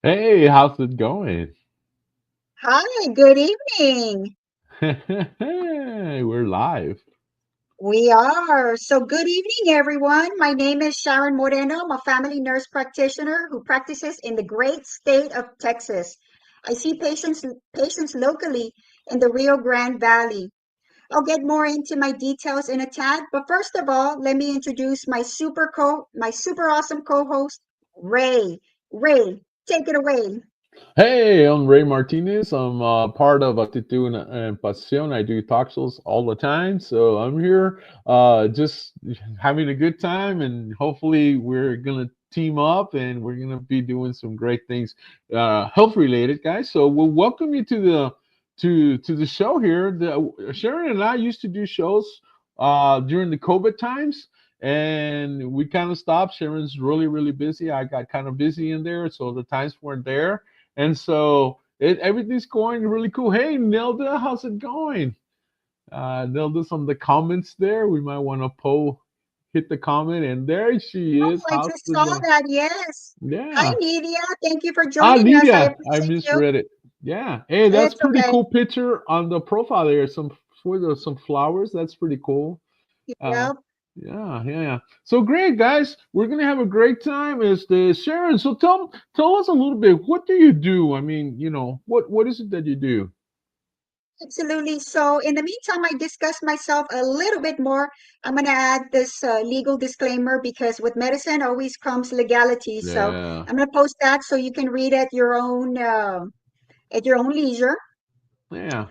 Hey, how's it going? Hi, good evening. We're live. We are. So, good evening, everyone. My name is Sharon Moreno. I'm a family nurse practitioner who practices in the great state of Texas. I see patients locally in the Rio Grande Valley. I'll get more into my details in a tad, but first of all, let me introduce my super awesome co-host, Ray. Ray, take it away. Hey, I'm Ray Martinez. I'm part of Actitud and Pasion. I do talk shows all the time. So I'm here just having a good time, and hopefully we're going to team up and we're going to be doing some great things health related, guys. So we'll welcome you to the show here. Sharon and I used to do shows during the COVID times, and we kind of stopped. Sharon's really busy. I got kind of busy in there, so the times weren't there, and so everything's going really cool. Hey, Nelda, how's it going? Nelda's on the comments there. We might want to hit the comment, and there she Oh, is. I How's just it saw going? that. Yes. Hi, Yeah. Nidia. Thank you for Ah, joining us. I Lydia, I appreciate you. misread it. Yeah. Hey, that's It's pretty okay. cool picture on the profile there. Some flowers. That's pretty cool. Uh, Yep. yeah. So great, guys. We're gonna have a great time. Is the Sharon? So tell us a little bit. What do you do? I mean, what is it that you do? Absolutely. So, in the meantime, I discuss myself a little bit more. I'm going to add this legal disclaimer because with medicine always comes legality. So, Yeah. I'm going to post that so you can read at your own leisure. Yeah.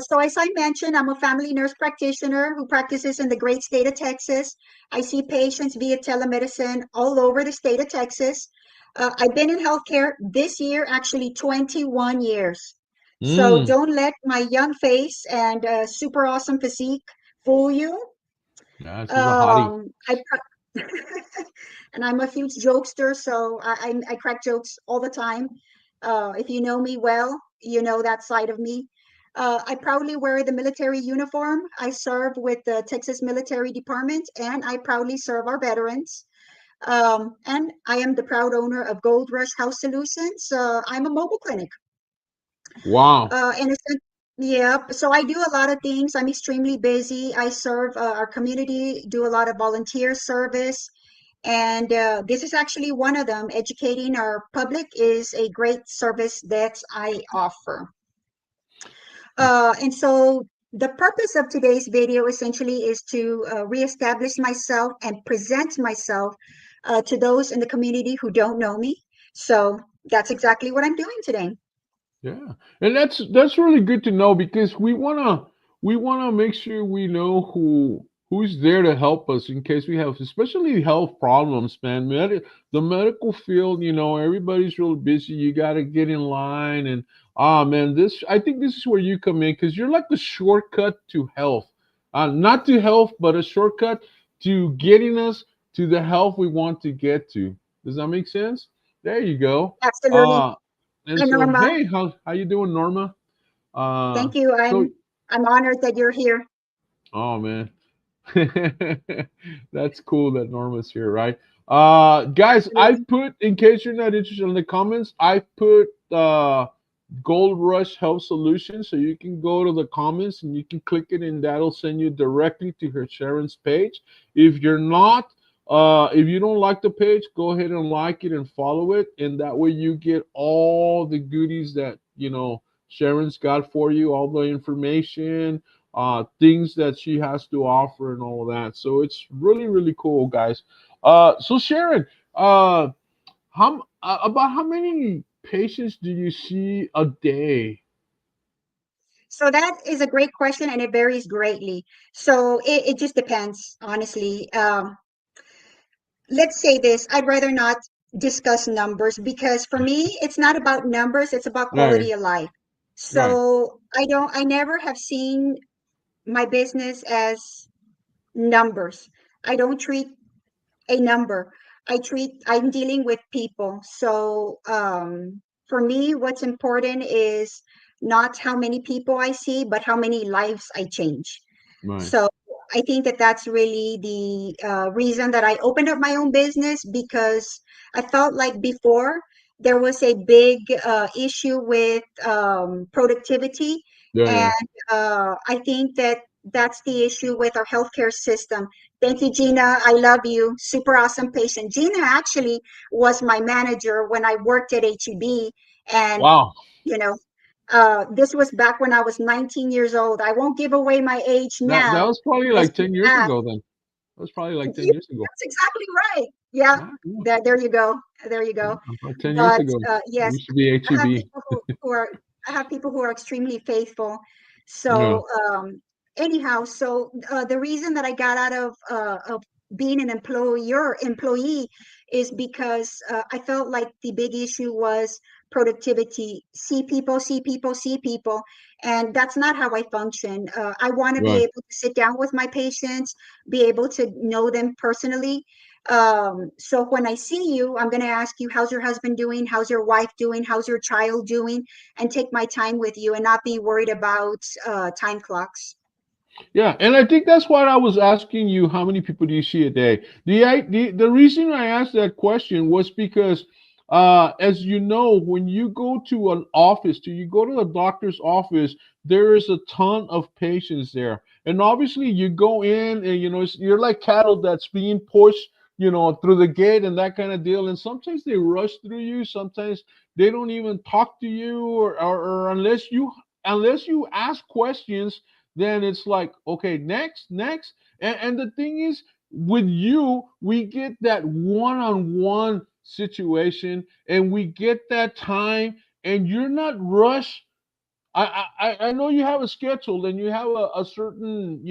So, as I mentioned, I'm a family nurse practitioner who practices in the great state of Texas. I see patients via telemedicine all over the state of Texas. I've been in healthcare this year, actually 21 years. So Mm. don't let my young face and super awesome physique fool you. Yeah, she's a hottie. I and I'm a huge jokester, so I crack jokes all the time. If you know me well, you know that side of me. I proudly wear the military uniform. I serve with the Texas Military Department, and I proudly serve our veterans. And I am the proud owner of Gold Rush House Solutions. I'm a mobile clinic. Wow. And it's yeah, so I do a lot of things. I'm extremely busy. I serve our community, do a lot of volunteer service, and this is actually one of them. Educating our public is a great service that I offer. And so the purpose of today's video essentially is to reestablish myself and present myself to those in the community who don't know me. So that's exactly what I'm doing today. Yeah, and that's really good to know because we wanna make sure we know who's there to help us in case we have especially health problems, man. The medical field, everybody's real busy. You gotta get in line, and man, this I think this is where you come in because you're like the shortcut to health, not to health, but a shortcut to getting us to the health we want to get to. Does that make sense? There you go. Absolutely. Uh, and Hi, so, Norma. hey, how you doing, Norma? Uh, Thank you. so, I'm honored that you're here. oh man, that's cool that Norma's here, right? Guys, I Absolutely. put in case you're not interested in the comments, I put Gold Rush Health Solutions, so you can go to the comments and you can click it, and that'll send you directly to her Sharon's page. If you're not, if you don't like the page, go ahead and like it and follow it, and that way you get all the goodies that Sharon's got for you, all the information, things that she has to offer, and all of that. So it's really cool, guys. So Sharon, about how many patients do you see a day? So that is a great question, and it varies greatly. So it just depends, honestly. Let's say this: I'd rather not discuss numbers because for me, it's not about numbers; it's about Right, quality of life. right. So I never have seen my business as numbers. I don't treat a number. I'm dealing with people. So for me, what's important is not how many people I see, but how many lives I change. Right. So I think that that's really the reason that I opened up my own business because I felt like before there was a big issue with productivity. Yeah, And yeah. I think that that's the issue with our healthcare system. Thank you, Gina. I love you. Super awesome patient. Gina actually was my manager when I worked at HEB. And, Wow. you know, this was back when I was 19 years old. I won't give away my age That now was probably because like you 10 years asked. ago then. That was probably like 10 Yeah, years ago. that's exactly right. Yeah, Yeah, yeah. there you go. There you go. About 10 years But ago. It yes, used to be I have HEB. people who are I have people who are extremely faithful. Yeah. So anyhow, so the reason that I got out of being an employee is because I felt like the big issue was productivity. See people, see people, see people, and that's not how I function. I want to be Right. able to sit down with my patients, be able to know them personally. So when I see you, I'm going to ask you, how's your husband doing? How's your wife doing? How's your child doing? And take my time with you and not be worried about time clocks. Yeah, and I think that's why I was asking you how many people do you see a day. The reason I asked that question was because, as you know, when you go to an office, you go to a doctor's office, there is a ton of patients there, and obviously you go in and you're like cattle that's being pushed, through the gate and that kind of deal. And sometimes they rush through you, sometimes they don't even talk to you, or unless you ask questions, then it's like, okay, next, next. And the thing is, with you, we get that one-on-one situation, and we get that time, and you're not rushed. I know you have a schedule, and you have a certain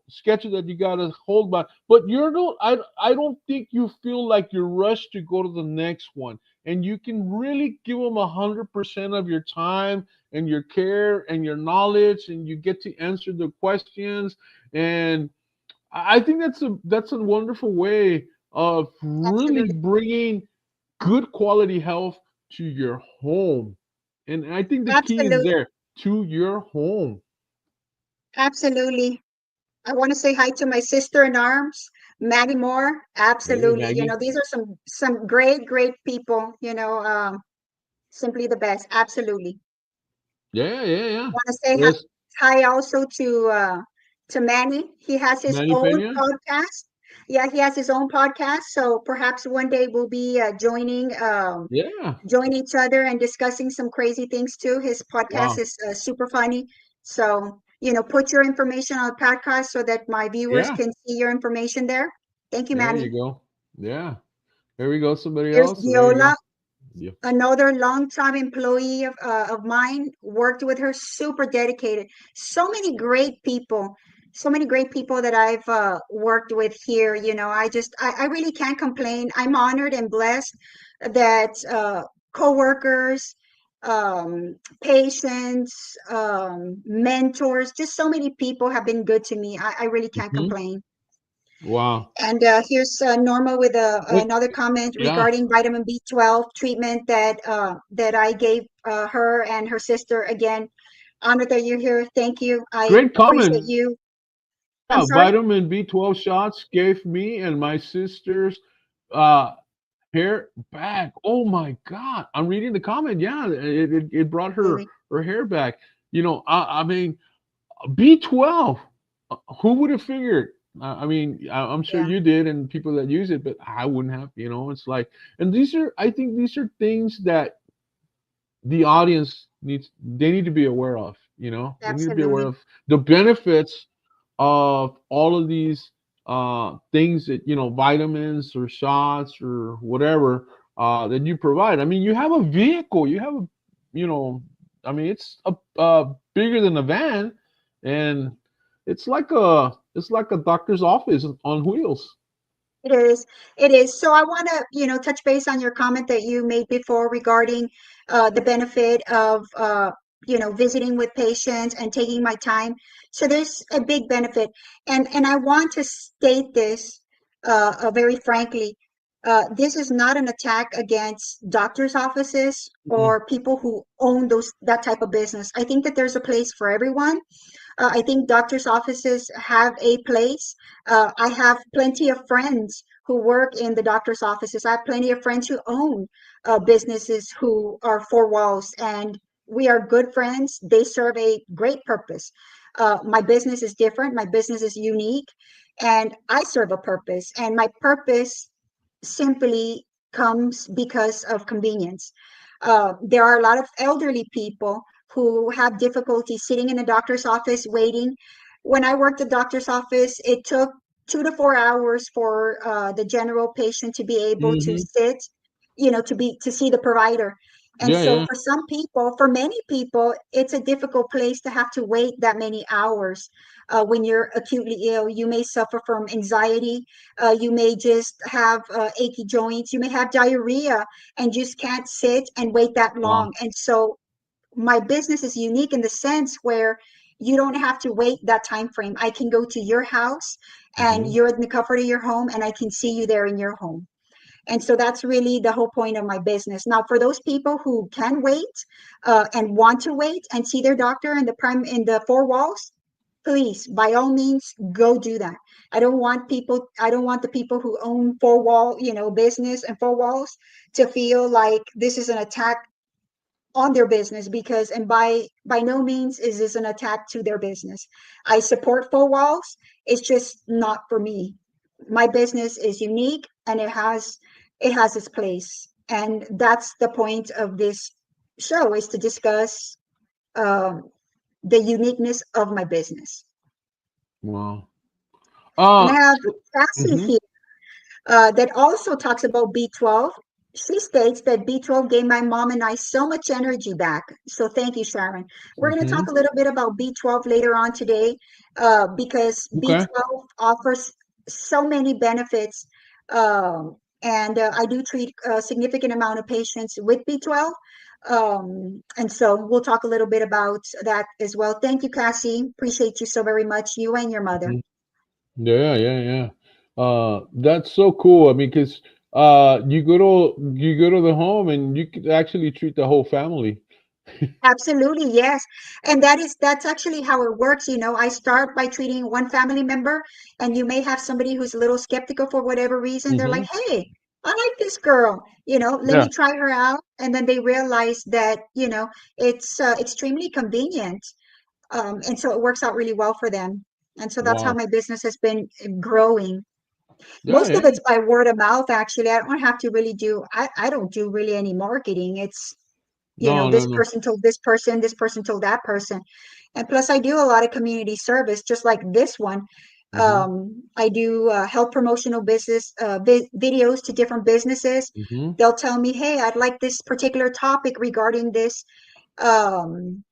schedule that you gotta hold by, but you're not. I don't think you feel like you're rushed to go to the next one, and you can really give them 100% of your time and your care and your knowledge, and you get to answer the questions. And I think that's a wonderful way of really Absolutely. bringing good quality health to your home. And I think the key is Absolutely. there, to your home. Absolutely. I want to say hi to my sister in arms, Maddie Moore. Hey, Absolutely. Maggie. These are some great, great people, simply the best. Absolutely. Yeah, yeah, yeah. Want to say Yes, hi also to Manny. He has his Manny own Pena. podcast. Yeah, he has his own podcast. So perhaps one day we'll be Yeah. join each other and discussing some crazy things too. His podcast Wow. is super funny. So put your information on the podcast so that my viewers Yeah. can see your information there. Thank you, There Manny. you go. Yeah. There we go. Somebody Here's else. So there you Viola, go. Yeah. another longtime employee of mine. Worked with her, super dedicated. So many great people that I've worked with here. I really can't complain. I'm honored and blessed that coworkers, patients, mentors, just so many people have been good to me. I really can't Hmm. complain. Wow. And here's Norma with Wait. another comment Yeah. regarding vitamin B12 treatment that I gave her and her sister. Again, honored that you're here. Thank you. I Great appreciate comment. you. I'm Yeah. sorry. Vitamin B12 shots gave me and my sisters uh hair back. Oh my God. I'm reading the comment. Yeah. It brought her Absolutely. her hair back. I mean, B12. Who would have figured? I mean, I'm sure Yeah, you did, and people that use it, but I wouldn't have. It's like, and I think these are things that the audience they need to be aware of. They need to be aware absolutely. of the benefits of all of these things that, vitamins or shots or whatever that you provide. I mean, you have a vehicle, you have a, you know, I mean, it's bigger than a van, and it's like a doctor's office on wheels. It is. It is. So I want to, touch base on your comment that you made before regarding the benefit of, visiting with patients and taking my time. So there's a big benefit, and I want to state this very frankly. This is not an attack against doctors' offices Mm. or people who own that type of business. I think that there's a place for everyone. I think doctors' offices have a place. I have plenty of friends who work in the doctor's offices. I have plenty of friends who own businesses who are four walls, and we are good friends. They serve a great purpose. My business is different. My business is unique, and I serve a purpose. And my purpose simply comes because of convenience. There are a lot of elderly people who have difficulty sitting in a doctor's office waiting. When I worked at doctor's office, it took 2 to 4 hours for the general patient to be able to Mm-hmm. sit, to see the provider. And Yeah, so yeah. for some people, for many people, it's a difficult place to have to wait that many hours. When you're acutely ill, you may suffer from anxiety. You may just have achy joints. You may have diarrhea and just can't sit and wait that Wow. long. And so my business is unique in the sense where you don't have to wait that time frame. I can go to your house and Mm-hmm. you're in the comfort of your home and I can see you there in your home. And so that's really the whole point of my business. Now, for those people who can wait and want to wait and see their doctor in the four walls, please, by all means, go do that. I don't want the people who own four wall, business and four walls to feel like this is an attack on their business, because and by no means is this an attack to their business. I support four walls. It's just not for me. My business is unique and it has its place, and that's the point of this show, is to discuss um, the uniqueness of my business. Wow. And I have Cassie Mm-hmm. here that also talks about B12. She states that B12 gave my mom and I so much energy back. So thank you, Sharon. We're going to Mm-hmm. talk a little bit about B12 later on today, because Okay. B12 offers so many benefits. And I do treat a significant amount of patients with B12. And so we'll talk a little bit about that as well. Thank you, Cassie. Appreciate you so very much, you and your mother. Mhm. Yeah, yeah, yeah. That's so cool. I mean, because you go to the home and you could actually treat the whole family. Absolutely, yes. And that's actually how it works. I start by treating one family member, and you may have somebody who's a little skeptical for whatever reason. They're Mm-hmm. like, "Hey, I like this girl. Let Yeah. me try her out." And then they realize that, it's extremely convenient. And so it works out really well for them. And so that's how Wow. my business has been growing. Yeah, Most of yeah. it's by word of mouth, actually. I don't have to really I don't do really any marketing. It's No, no, this no. person told this person told that person. And plus, I do a lot of community service, just like this one. Mm-hmm. I do health promotional business videos to different businesses. Mm-hmm. They'll tell me, hey, I'd like this particular topic regarding this, um,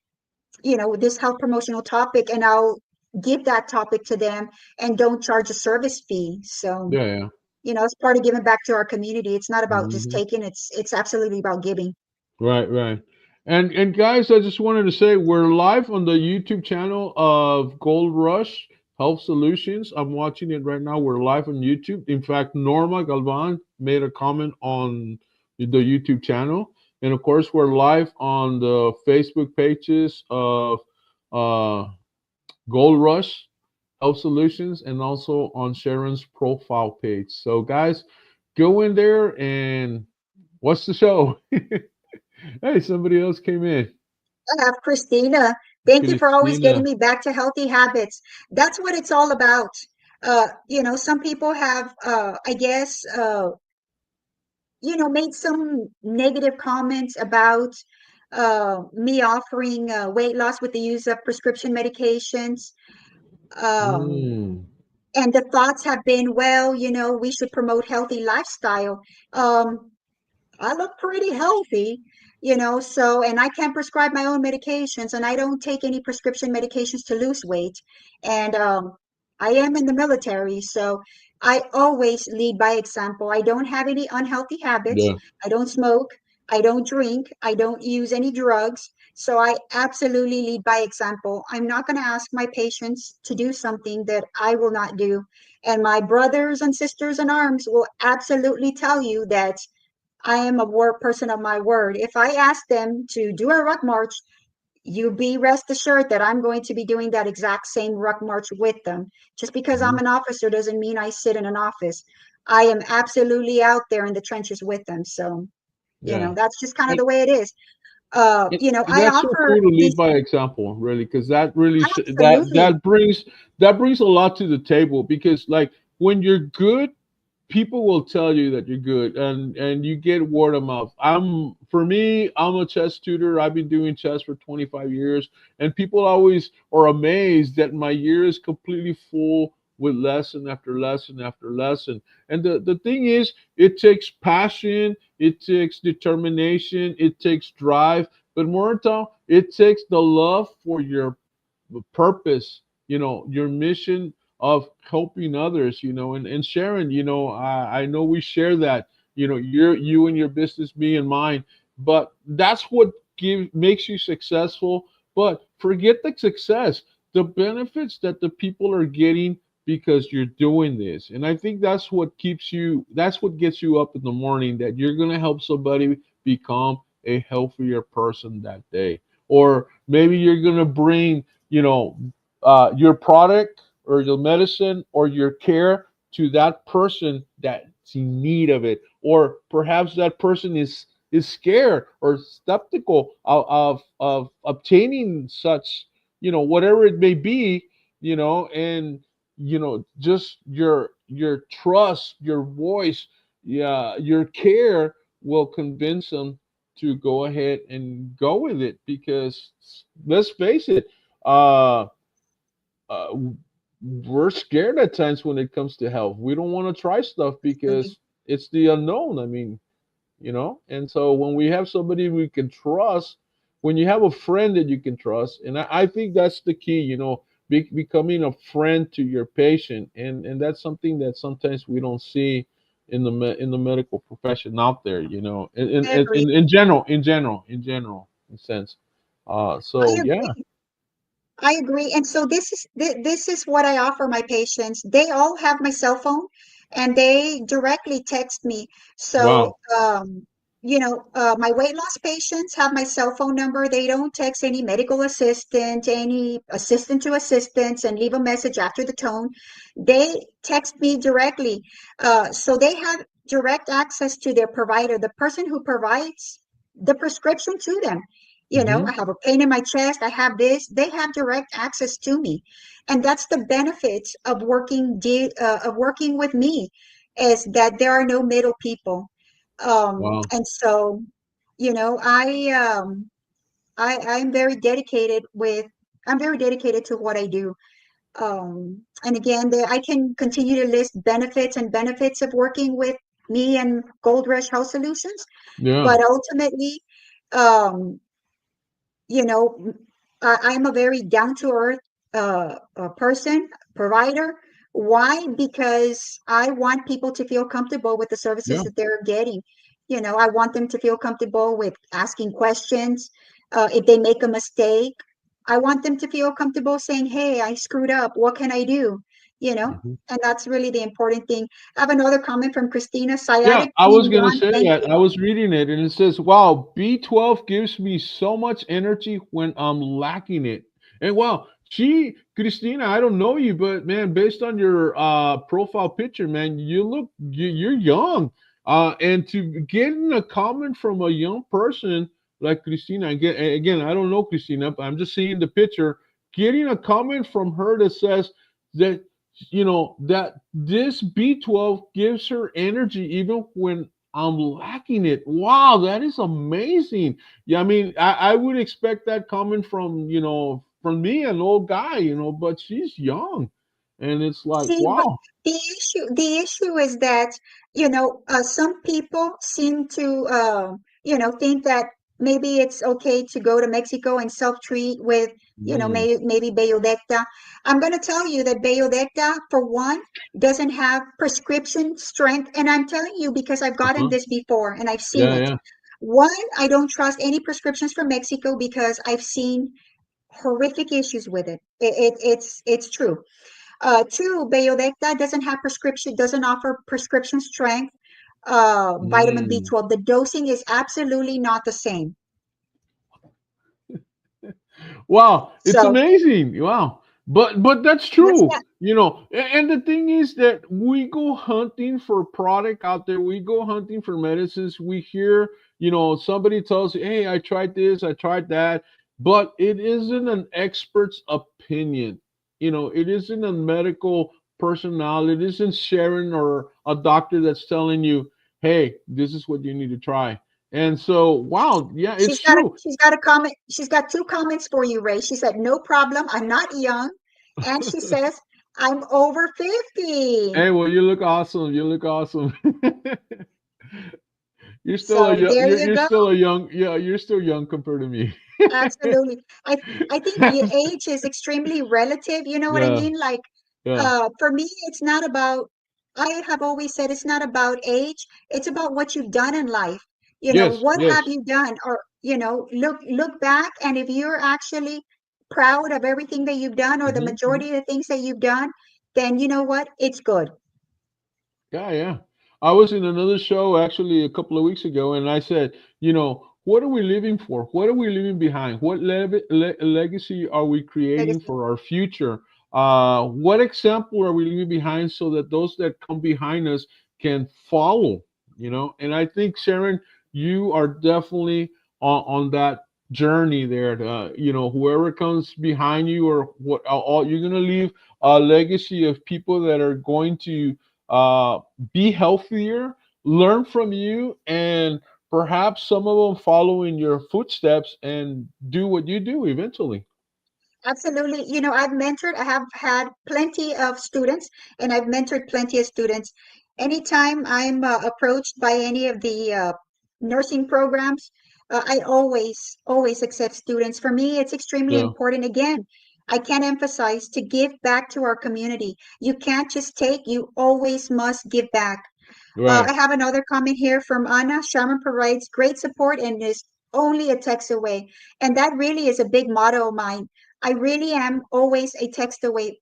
this health promotional topic, and I'll give that topic to them and don't charge a service fee. So, Yeah, yeah. it's part of giving back to our community. It's not about just Mm-hmm. taking, it's absolutely about giving. Right, right. And guys, I just wanted to say we're live on the YouTube channel of Gold Rush Health Solutions. I'm watching it right now. We're live on YouTube. In fact, Norma Galvan made a comment on the YouTube channel. And of course, we're live on the Facebook pages of uh, Gold Rush Health Solutions and also on Sharon's profile page. So, guys, go in there and watch the show. Hey, somebody else came in. I have Christina. Thank you for always getting Christina. me back to healthy habits. That's what it's all about. Some people have, I guess, made some negative comments about me offering weight loss with the use of prescription medications. Um, Mm. and the thoughts have been, well, we should promote healthy lifestyle. Um, I look pretty healthy, and I can prescribe my own medications, and I don't take any prescription medications to lose weight. And I am in the military, so I always lead by example. I don't have any unhealthy habits. Yeah. I don't smoke. I don't drink. I don't use any drugs. So I absolutely lead by example. I'm not going to ask my patients to do something that I will not do. And my brothers and sisters in arms will absolutely tell you that I am a word person of my word. If I ask them to do a ruck march, you be rest assured that I'm going to be doing that exact same ruck march with them. Just because I'm Mhm. an officer doesn't mean I sit in an office. I am absolutely out there in the trenches with them. So, Yeah. that's just kind of And, the way it is. and I that's so offer cool to lead these. by example, really, because that really Absolutely. that brings a lot to the table. Because like when you're good, people will tell you that you're good, and you get word of mouth. I'm a chess tutor. I've been doing chess for 25 years, and people always are amazed that my year is completely full with lesson after lesson after lesson. And the thing is, it takes passion, it takes determination, it takes drive, but more than all, it takes the love for your purpose, your mission of helping others, and Sharon, I know we share that, you and your business, me and mine, but that's what makes you successful. But forget the success, the benefits that the people are getting because you're doing this. And I think that's what gets you up in the morning, that you're going to help somebody become a healthier person that day. Or maybe you're going to bring, your product or your medicine or your care to that person that's in need of it, or perhaps that person is scared or skeptical of obtaining such, whatever it may be, and just your trust, your voice, yeah, your care will convince them to go ahead and go with it. Because let's face it, uh, uh, we're scared at times when it comes to health. We don't want to try stuff Absolutely. because it's the unknown. I mean, and so when we have somebody we can trust, when you have a friend that you can trust, and I think that's the key, becoming a friend to your patient, and that's something that sometimes we don't see in the medical profession out there, I agree. in sense. I So yeah, agree. I agree. And so this is what I offer my patients. They all have my cell phone and they directly text me. So, wow, my weight loss patients have my cell phone number. They don't text any medical assistant, any assistant to assistants and leave a message after the tone. They text me directly. So they have direct access to their provider, the person who provides the prescription to them. hmm, I have a pain in my chest, I have this. They have direct access to me. And that's the benefits of working with me, is that there are no middle people. wow, And so, I'm very dedicated to what I do. And again, I can continue to list benefits of working with me and Gold Rush Health Solutions, yeah, but ultimately, um, you know, I'm a very down to earth person, provider. Why? Because I want people to feel comfortable with the services yeah, that they're getting. I want them to feel comfortable with asking questions. If they make a mistake, I want them to feel comfortable saying, "Hey, I screwed up. What can I do?" You know, mhm. and that's really the important thing. I have another comment from Christina. Yeah, Sciatic I was pain gonna gone. say Thank that. you. I was reading it, and it says, "Wow, B12 gives me so much energy when I'm lacking it." And wow, Christina, I don't know you, but man, based on your profile picture, man, you're young. And to getting a comment from a young person like Christina, again, I don't know Christina, but I'm just seeing the picture. Getting a comment from her that says that that this B12 gives her energy even when I'm lacking it. Wow, that is amazing. Yeah, I mean, I would expect that coming from me, an old guy, but she's young. And it's like, See, but wow. the issue is that, some people seem to, think that maybe it's okay to go to Mexico and self-treat with, Mm, maybe Bayodecta. I'm going to tell you that Bayodecta, for one, doesn't have prescription strength. And I'm telling you because I've gotten uh-huh. this before and I've seen Yeah, it. yeah. One, I don't trust any prescriptions from Mexico because I've seen horrific issues with it. It's true. Two, Bayodecta doesn't offer prescription strength vitamin Mm. B12. The dosing is absolutely not the same. Wow, it's So amazing. Wow. But that's that's true. that. And the thing is that we go hunting for product out there. We go hunting for medicines. We hear, somebody tells you, "Hey, I tried this, I tried that," but it isn't an expert's opinion. It isn't a medical personnel. It isn't Sharon or a doctor that's telling you, "Hey, this is what you need to try." And so, wow, yeah, it's true. She's got a comment. She's got two comments for you, Ray. She said, "No problem. I'm not young," and she says, "I'm over 50." Hey, well, you look awesome. You look awesome. You're still a So young. there You're, you you're go. still a young. Yeah, you're still young compared to me. Absolutely. I think your age is extremely relative. You know what I Yeah, mean? Like, yeah. for me, it's not about, I have always said it's not about age. It's about what you've done in life. Yes, What have yes. you done? Or, look back, and if you're actually proud of everything that you've done or the Hmm. majority of the things that you've done, then you know what? It's good. Yeah, yeah. I was in another show actually a couple of weeks ago, and I said, what are we living for? What are we leaving behind? What legacy are we creating Legacy. for our future? What example are we leaving behind so that those that come behind us can follow? And I think Sharon, you are definitely on that journey there. Whoever comes behind you or what, all you're gonna leave a legacy of people that are going to uh, be healthier, learn from you, and perhaps some of them follow in your footsteps and do what you do eventually. Absolutely. I have had plenty of students, and I've mentored plenty of students. Anytime I'm approached by any of the nursing programs, I always accept students. For me, it's extremely Yeah, important. Again, I can't emphasize to give back to our community. You can't just take, you always must give back. I right. have another comment here from Anna. Shaman provides great support and is only a text away. And that really is a big motto of mine. I really am always a text away.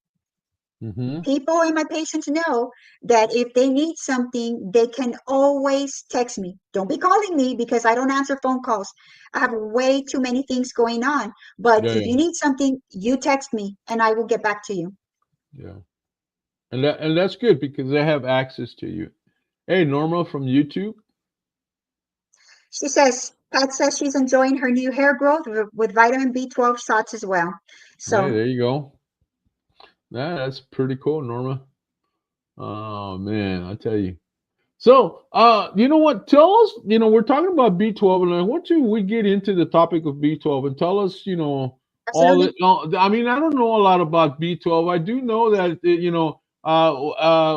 Hmm. People and my patients know that if they need something, they can always text me. Don't be calling me because I don't answer phone calls. I have way too many things going on. But Yeah, if you yeah, need something, you text me and I will get back to you. yeah. And that's good because they have access to you. Hey, Norma from YouTube. She says, Pat says she's enjoying her new hair growth with vitamin B12 shots as well. Hey, So there you go. That's pretty cool, Norma. Oh man, I tell you. So, you know what? Tell us, we're talking about B12, and I want you, we get into the topic of B12 and tell us, absolutely. I mean, I don't know a lot about B12. I do know that,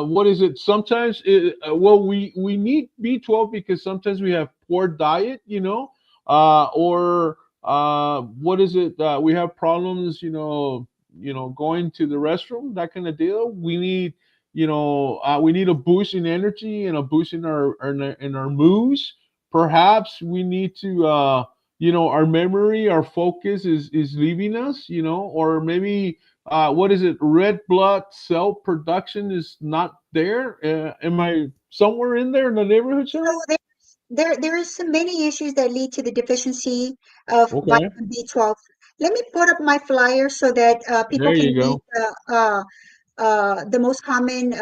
what is it? Sometimes, well, we need B12 because sometimes we have poor diet, or what is it? We have problems, going to the restroom, that kind of deal. We need a boost in energy and a boost in our moves. Perhaps we need to, our memory, our focus is leaving us, or maybe what is it? Red blood cell production is not there. Am I somewhere in there in the neighborhood, So Sharon? there is so many issues that lead to the deficiency of Okay, vitamin B12. Let me put up my flyer so that people there can you read go. the most common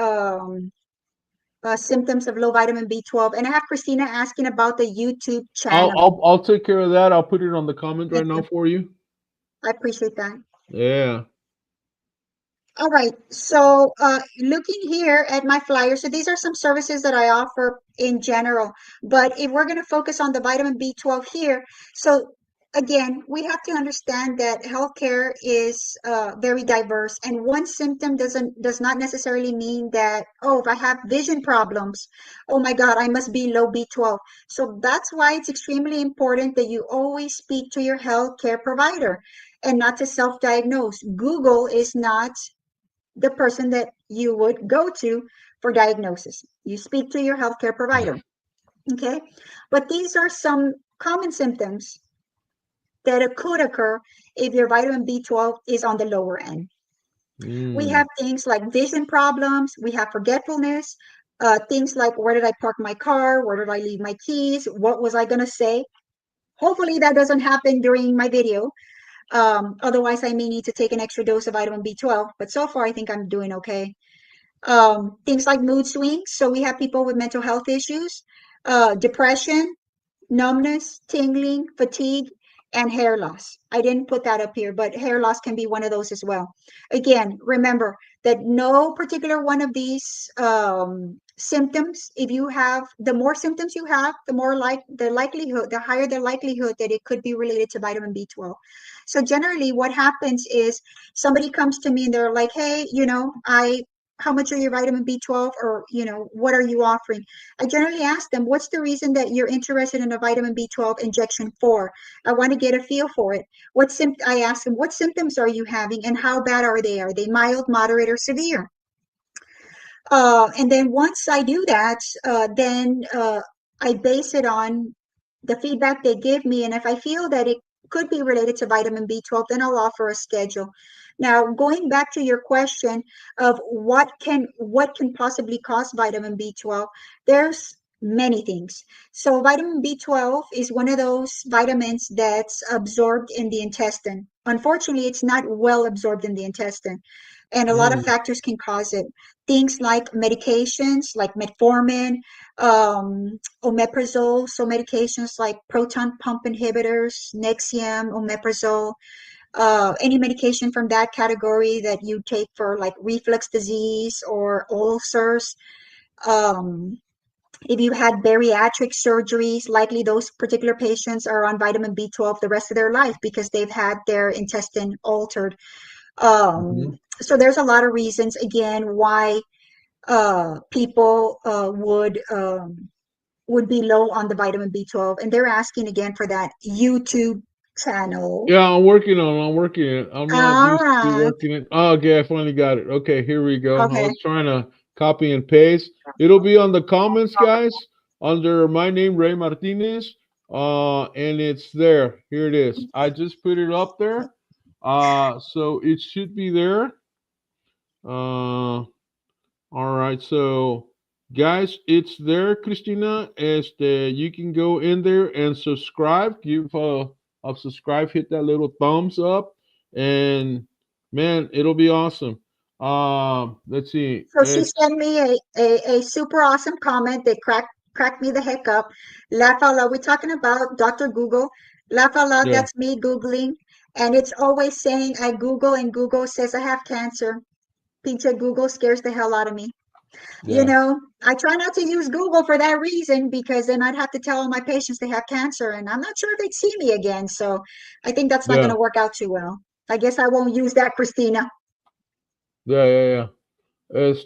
symptoms of low vitamin B12. And I have Christina asking about the YouTube I'll channel. I'll I'll take care of that. I'll put it on the comment right Thank now you. for you. I appreciate that. Yeah. All right. So, looking here at my flyer, so these are some services that I offer in general. But if we're going to focus on the vitamin B12 here, so again, we have to understand that healthcare is very diverse, and one symptom does not necessarily mean that, oh, if I have vision problems, oh my God, I must be low B12. So that's why it's extremely important that you always speak to your healthcare provider and not to self-diagnose. Google is not the person that you would go to for diagnosis. You speak to your healthcare provider. Okay. But these are some common symptoms that could occur if your vitamin B12 is on the lower end. We Mm. have things like vision problems, we have forgetfulness, things like where did I park my car? Where did I leave my keys? What was I going to say? Hopefully that doesn't happen during my video. Otherwise, I may need to take an extra dose of vitamin B12. But so far, I think I'm doing okay. Things like mood swings. So we have people with mental health issues, depression, numbness, tingling, fatigue, and hair loss. I didn't put that up here, but hair loss can be one of those as well. Again, remember that no particular one of these symptoms, if you have, the more symptoms you have, the more like the likelihood, the higher the likelihood that it could be related to vitamin B12. So generally what happens is somebody comes to me and they're like, hey, how much are your vitamin B12, or, what are you offering? I generally ask them, what's the reason that you're interested in a vitamin B12 injection for? I want to get a feel for it. I ask them, what symptoms are you having and how bad are they? Are they mild, moderate, or severe? And then once I do that, then I base it on the feedback they give me. And if I feel that it could be related to vitamin B12, then I'll offer a schedule. Now, going back to your question of what can possibly cause vitamin B12, there's many things. So vitamin B12 is one of those vitamins that's absorbed in the intestine. Unfortunately, it's not well absorbed in the intestine, and a lot of factors can cause it. Things like medications, like metformin, omeprazole, so medications like proton pump inhibitors, Nexium, omeprazole, any medication from that category that you take for like reflux disease or ulcers. If you had bariatric surgeries, likely those particular patients are on vitamin B12 the rest of their life because they've had their intestine altered. So there's a lot of reasons, again, why people would be low on the vitamin B12, and they're asking again for that YouTube channel. Yeah, I'm working it. I'm not All used to right. working it. Oh, okay, I finally got it. Okay, here we go. I Okay. was trying to copy and paste. It'll be on the comments, guys, under my name, Ray Martinez. And it's there. Here it is. I just put it up there. So it should be there. All right, so guys, it's there, Christina. You can go in there and subscribe. Give a subscribe, hit that little thumbs up, and man, it'll be awesome. Let's see. So she sent me a super awesome comment that cracked me the heck up. Laugh out loud. We're talking about Dr. Google. Laugh out loud, Yeah, that's me Googling. And it's always saying I Google and Google says I have cancer. Pinche Google scares the hell out of me. yeah, I try not to use Google for that reason, because then I'd have to tell all my patients they have cancer and I'm not sure if they'd see me again. So I think that's not going yeah, to work out too well. I guess I won't use that, Christina. yeah. And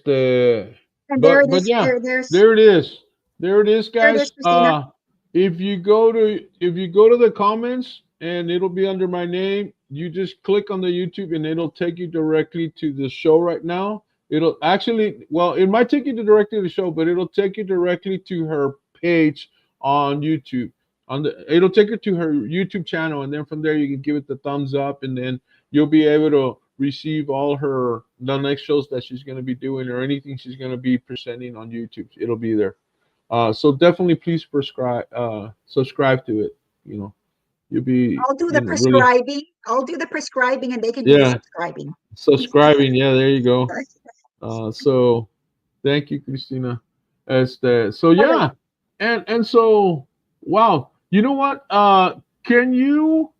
there it But is. yeah, There's there it is. There it is, there it is, guys. Christina. If you go to the comments and it'll be under my name, you just click on the YouTube and it'll take you directly to the show right now. It'll actually, well, it might take you directly to the show, but it'll take you directly to her page on YouTube. It'll take you to her YouTube channel, and then from there you can give it the thumbs up, and then you'll be able to receive all the next shows that she's going to be doing, or anything she's going to be presenting on YouTube. It'll be there. So definitely please subscribe to it. You'll be, I'll do the really, prescribing. I'll do the prescribing and they can do the yeah, subscribing. subscribing. Yeah, there you go. So thank you, Christina. So All right. yeah, and so wow. You know what? Can you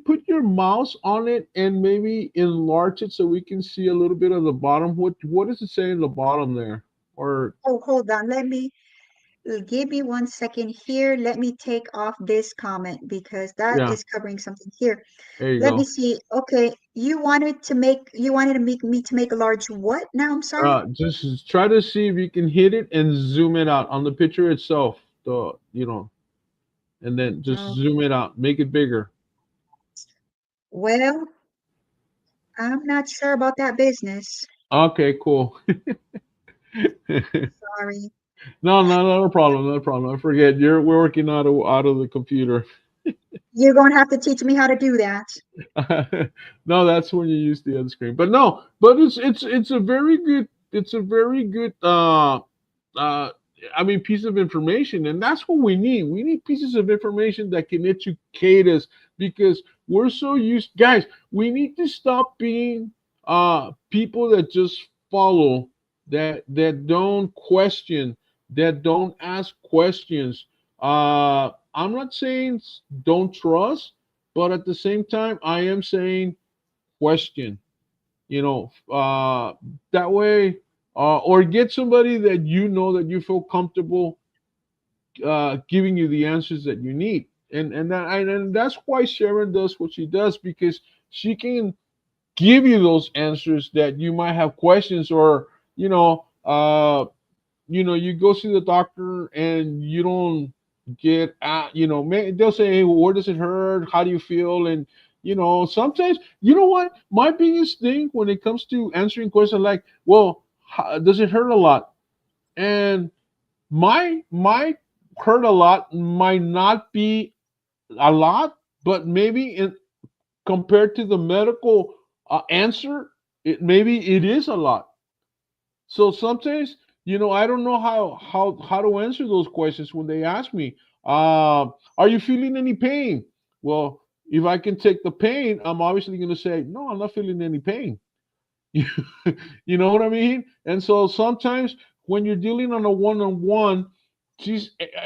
put your mouse on it and maybe enlarge it so we can see a little bit of the bottom? What does it say in the bottom there? Or Oh, hold on. Give me 1 second here. Let me take off this comment because that yeah, is covering something here. there you Let me go. see. Okay, you wanted me to make a large what? Now I'm sorry. Just try to see if you can hit it and zoom it out on the picture itself. And then just Oh, zoom it out, make it bigger. well, I'm not sure about that business. Okay, cool. Sorry. No, not a problem, not a problem. I forget we're working out of the computer. You're going to have to teach me how to do that. No, that's when you use the other screen. But no, but it's a very good I mean, piece of information, and that's what we need. We need pieces of information that can educate us because we're so used, guys. We need to stop being people that just follow, that don't question, that don't ask questions. I'm not saying don't trust, but at the same time, I am saying question. You know, that way, or get somebody that you know that you feel comfortable giving you the answers that you need. And that's why Sharon does what she does, because she can give you those answers that you might have questions, or you know, you go see the doctor and you don't get they'll say, hey, where does it hurt, how do you feel, and sometimes, what my biggest thing when it comes to answering questions, like, well, does it hurt a lot? And my hurt a lot might not be a lot, but maybe compared to the medical answer, maybe it is a lot. So sometimes, I don't know how to answer those questions when they ask me, "Are you feeling any pain?" Well, if I can take the pain, I'm obviously going to say, "No, I'm not feeling any pain." You know what I mean? And so sometimes when you're dealing on a one-on-one,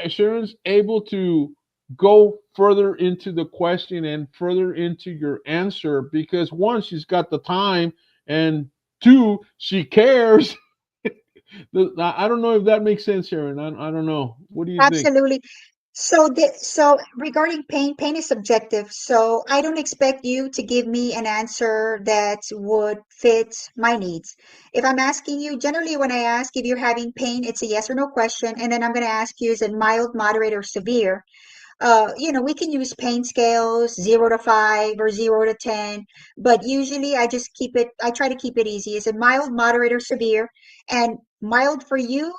Sharon's able to go further into the question and further into your answer because one, she's got the time, and two, she cares. I don't know if that makes sense, Sharon. I don't know. What do you think? Absolutely. So regarding pain, pain is subjective. So I don't expect you to give me an answer that would fit my needs. If I'm asking you, generally when I ask if you're having pain, it's a yes or no question, and then I'm going to ask you, is it mild, moderate, or severe? We can use pain scales, 0 to 5 or 0 to 10, but usually I try to keep it easy. Is it mild, moderate, or severe? And mild for you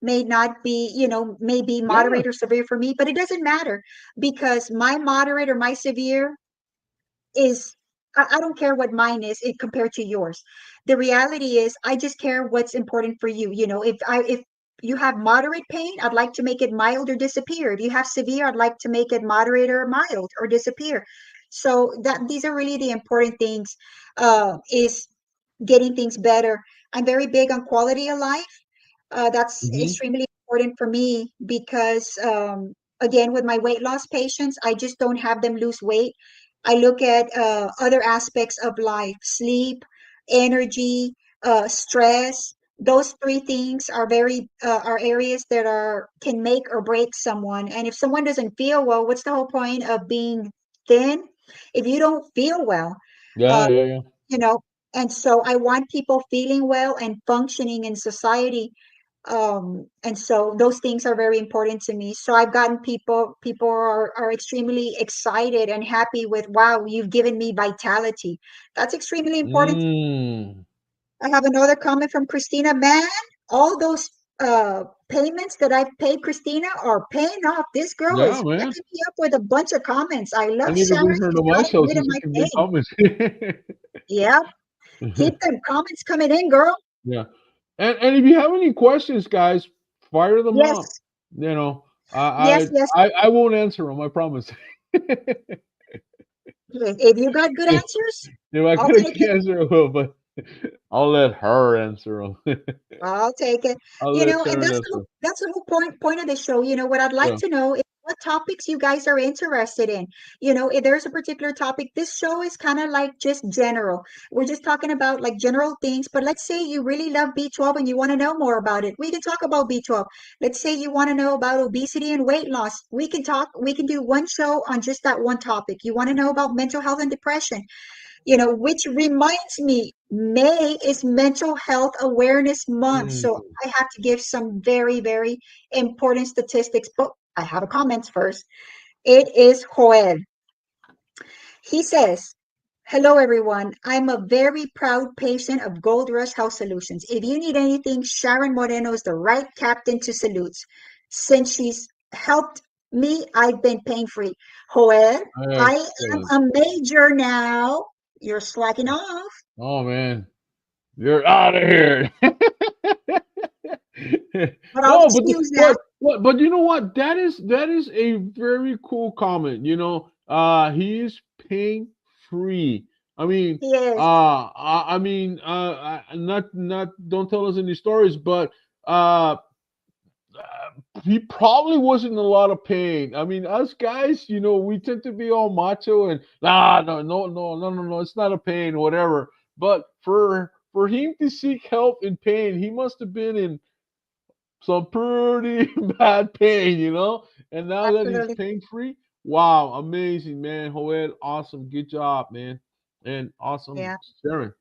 may not be, may be Yeah. moderate or severe for me, but it doesn't matter because my moderate or my severe is, I don't care what mine is compared to yours. The reality is I just care what's important for you. If you have moderate pain, I'd like to make it mild or disappear. If you have severe, I'd like to make it moderate or mild or disappear. So that these are really the important things, is getting things better. I'm very big on quality of life. That's Hmm. extremely important for me because, again, with my weight loss patients, I just don't have them lose weight. I look at other aspects of life: sleep, energy, stress. Those three things are are areas that are can make or break someone. And if someone doesn't feel well, what's the whole point of being thin if you don't feel well? Yeah, Uh, yeah, yeah. you know, and so I want people feeling well and functioning in society, and so those things are very important to me. So I've gotten people are extremely excited and happy with, wow, you've given me vitality. That's extremely important. Mm. I have another comment from Christina. Man, all those payments that I've paid Christina are paying off. This girl Yeah, is man. backing me up with a bunch of comments. I I love need to Sharon. bring her She's to my got show rid so of she my can leave pain. comments. Yeah, keep them comments coming in, girl. Yeah. And if you have any questions, guys, fire them up. Yes, You know, yes, I yes. I won't answer them. I promise. If If you got good answers, I I'll could take it. answer, I will, but I'll let her answer them. I'll take it. I'll let And Sharon answer. that's the whole point of the show. What I'd like Yeah. to know is what topics you guys are interested in. If there's a particular topic, this show is kind of like just general. We're just talking about like general things. But let's say you really love B12 and you want to know more about it. We can talk about B12. Let's say you want to know about obesity and weight loss. We can do one show on just that one topic. You want to know about mental health and depression. Which reminds me, May is Mental Health Awareness Month. So Mm. I have to give some very, very important statistics, but I have a comment first. It is Joel. He says, hello, everyone. I'm a very proud patient of Gold Rush Health Solutions. If you need anything, Sharon Moreno is the right captain to salutes. Since she's helped me, I've been pain free. Joel, I Excellent. am a major now. You're slacking off. Oh man, you're out of here. But I'll No, excuse that. but you know what? That is a very cool comment. He is pain free. I mean, He is. not don't tell us any stories, but uh, he probably wasn't in a lot of pain. I mean, us guys, we tend to be all macho and no, no, no, no, no, no, it's not a pain, whatever. But for him to seek help in pain, he must have been in some pretty bad pain, And now that he's Absolutely. pain free, wow, amazing, man. Joel, awesome, good job, man, and awesome Yeah. sharing,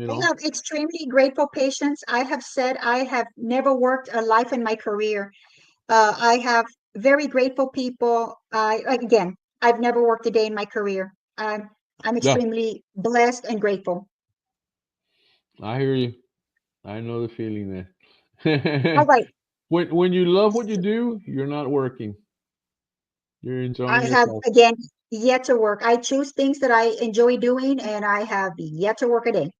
I have extremely grateful patients. I have said I have never worked a life in my career. I have very grateful people. Again, I've never worked a day in my career. I'm Yeah, extremely blessed and grateful. I hear you. I know the feeling All there. right. When you love what you do, you're not working. You're enjoying I have, yourself. again, yet to work. I choose things that I enjoy doing, and I have yet to work a day.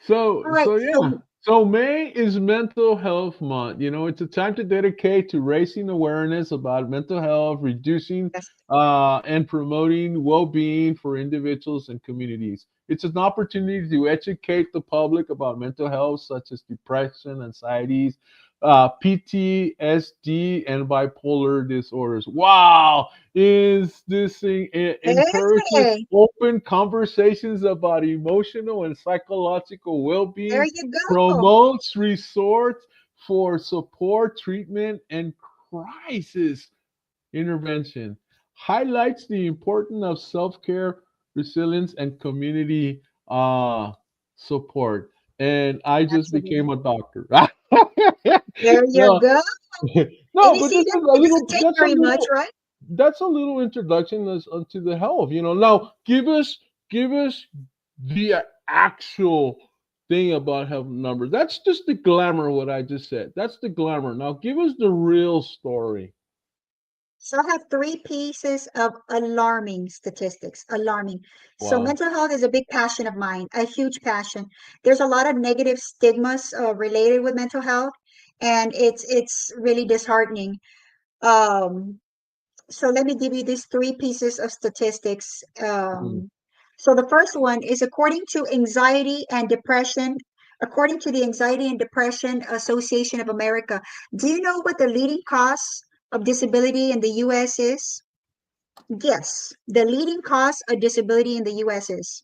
So All right. so So, yeah. So May is Mental Health Month. It's a time to dedicate to raising awareness about mental health, reducing yes, and promoting well-being for individuals and communities. It's an opportunity to educate the public about mental health, such as depression, anxieties, PTSD, and bipolar disorders. Wow, is this thing encourages hey, open conversations about emotional and psychological there well-being, you go. promotes resort for support, treatment, and crisis intervention, highlights the importance of self-care, resilience, and community support. And I just became Absolutely. a doctor. There you No, go. no, but this is a It doesn't little. take very much, right? That's a little introduction to the health. Now give us the actual thing about health numbers. That's just the glamour. What I just said. That's the glamour. Now give us the real story. So I have three pieces of alarming statistics. Alarming. So Wow. mental health is a big passion of mine, a huge passion. There's a lot of negative stigmas related with mental health, and it's really disheartening. Um, so let me give you these three pieces of statistics. Mm. So the first one is according to anxiety and depression. According to the Anxiety and Depression Association of America, do you know what the leading cause of disability in the US is? Yes, the leading cause of disability in the US is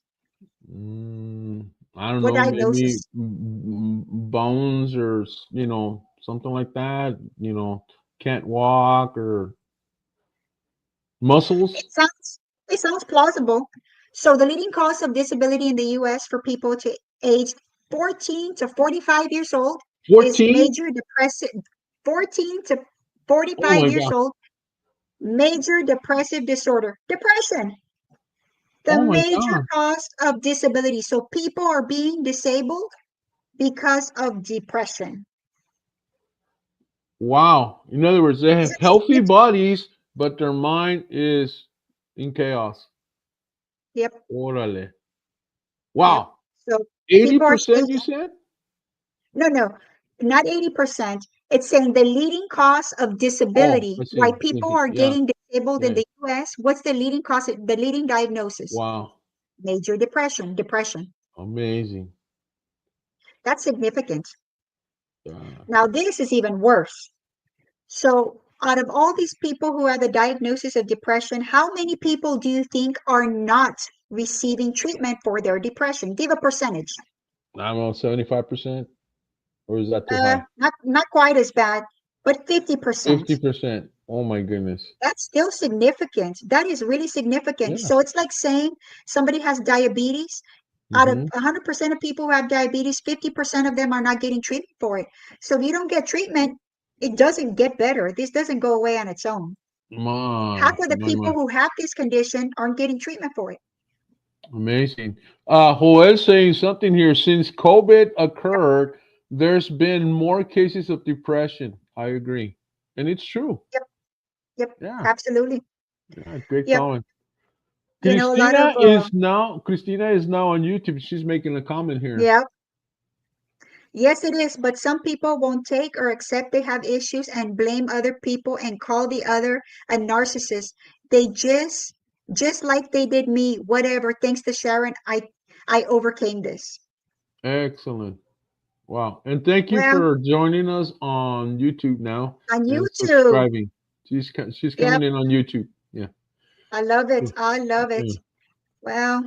I don't what know, maybe diagnosis? bones or something like that. Can't walk or muscles. It sounds it sounds plausible. So the leading cause of disability in the US for people to age 14 to 45 years old is 14. major depressive 14 to Oh 45 my years god. old, major depressive disorder. Depression, the Oh my major god. cause of disability. So people are being disabled because of depression. Wow. In other words, they have Isn't it healthy significant? bodies, but their mind is in chaos. Yep, Órale. yep. Wow. So people are saying 80% you said? no, not 80%. It's saying the leading cause of Oh, disability, I why see. people are Yeah. getting disabled in Yeah. the US. What's the leading cause, the leading diagnosis? Wow. Major depression, depression. Amazing. That's significant. Yeah. Now, this is even worse. So, out of all these people who have the diagnosis of depression, how many people do you think are not receiving treatment for their depression? Give a percentage. I don't know, 75%? Or is that too high? Not quite as bad, but 50%. 50%. Oh my goodness. That's still significant. That is really significant. Yeah. So it's like saying somebody has diabetes. Out of Hmm. 100% of people who have diabetes, 50% of them are not getting treatment for it. So if you don't get treatment, it doesn't get better. This doesn't go away on its own. Half of the people My. who have this condition aren't getting treatment for it. Amazing. Joel saying something here. Since COVID Yep, occurred, there's been more cases of depression. I agree. And it's true. yep, yep, Yeah. absolutely. Yeah. Great Yep. comment. A lot of Christina is now on YouTube. She's making a comment here. yeah. Yes, it is, but some people won't take or accept they have issues and blame other people and call the other a narcissist. They just like they did me, whatever. Thanks to Sharon, I overcame this. Excellent. Wow. And thank you Well, for joining us on YouTube now on and YouTube. subscribing. She's Yep, coming in on YouTube. Yeah. I love it. I love it. Yeah. Well,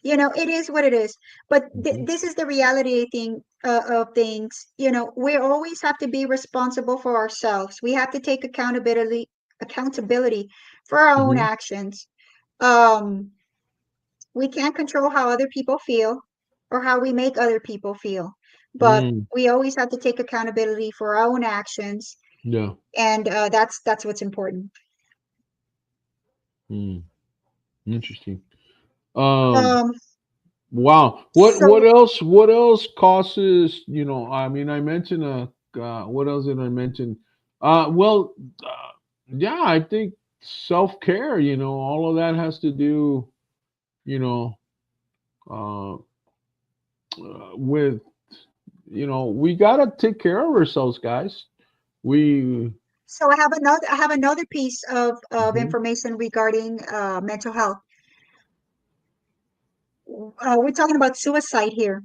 it is what it is. But Hmm. this is the reality thing of things. We always have to be responsible for ourselves. We have to take accountability for our own Hmm. actions. Um, we can't control how other people feel or how we make other people feel, but Mm. we always have to take accountability for our own actions, Yeah. and that's what's important. Mm. Interesting. Um, Um, wow. What so else? What else causes? I mean, I mentioned what else did I mention? Well, yeah, I think self care. All of that has to do. You know, uh, with we gotta take care of ourselves, guys. We. I have another piece of Mhm. information regarding mental health. We're talking about suicide here.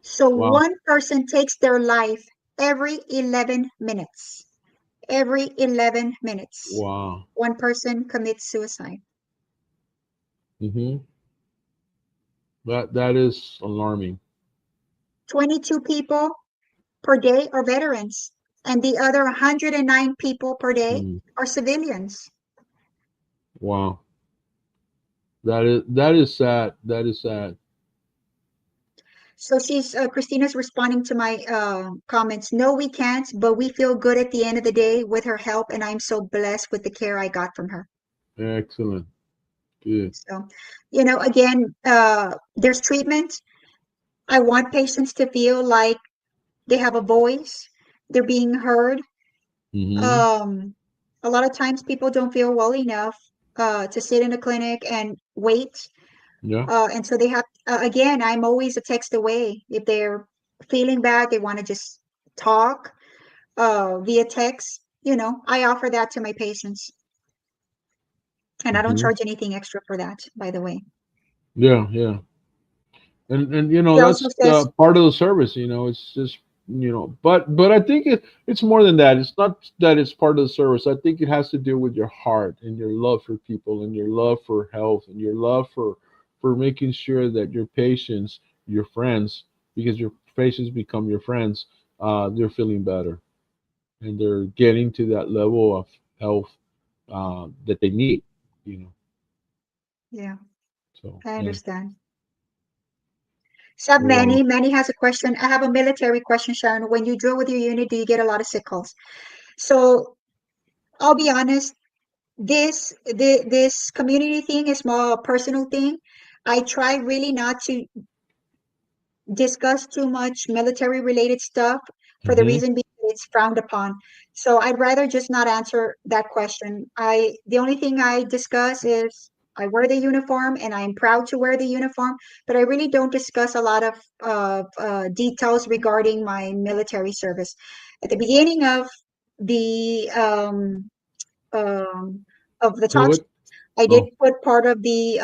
So Wow. one person takes their life every 11 minutes. Every 11 minutes, Wow. one person commits suicide. Hmm. That is alarming. 22 people per day are veterans, and the other 109 people per day Mm. are civilians. Wow. That is sad. That is sad. So Christina's responding to my comments. No, we can't, but we feel good at the end of the day with her help, and I'm so blessed with the care I got from her. Excellent. Good. So, again, there's treatment. I want patients to feel like they have a voice, they're being heard. Hmm. Um, a lot of times people don't feel well enough to sit in a clinic and wait. Yeah. And so they have, again, I'm always a text away. If they're feeling bad, they want to just talk via text. I offer that to my patients, and I don't Hmm. charge anything extra for that, by the way. Yeah. Yeah. And He also that's says, part of the service. It's just but I think it's more than that. It's not that it's part of the service. I think it has to do with your heart and your love for people and your love for health and your love for making sure that your patients, your friends, because your patients become your friends, they're feeling better and they're getting to that level of health that they need. You know, yeah, so I yeah. understand. So Wow. Manny has a question. I have a military question, Sharon. When you drill with your unit, do you get a lot of sick calls? So I'll be honest, this community thing is more a personal thing. I try really not to discuss too much military related stuff for the Hmm. reason being that it's frowned upon. So I'd rather just not answer that question. The only thing I discuss is I wear the uniform and I'm proud to wear the uniform, but I really don't discuss a lot of details regarding my military service. At the beginning the um, of the talk, Fluid. I did Oh, put part of the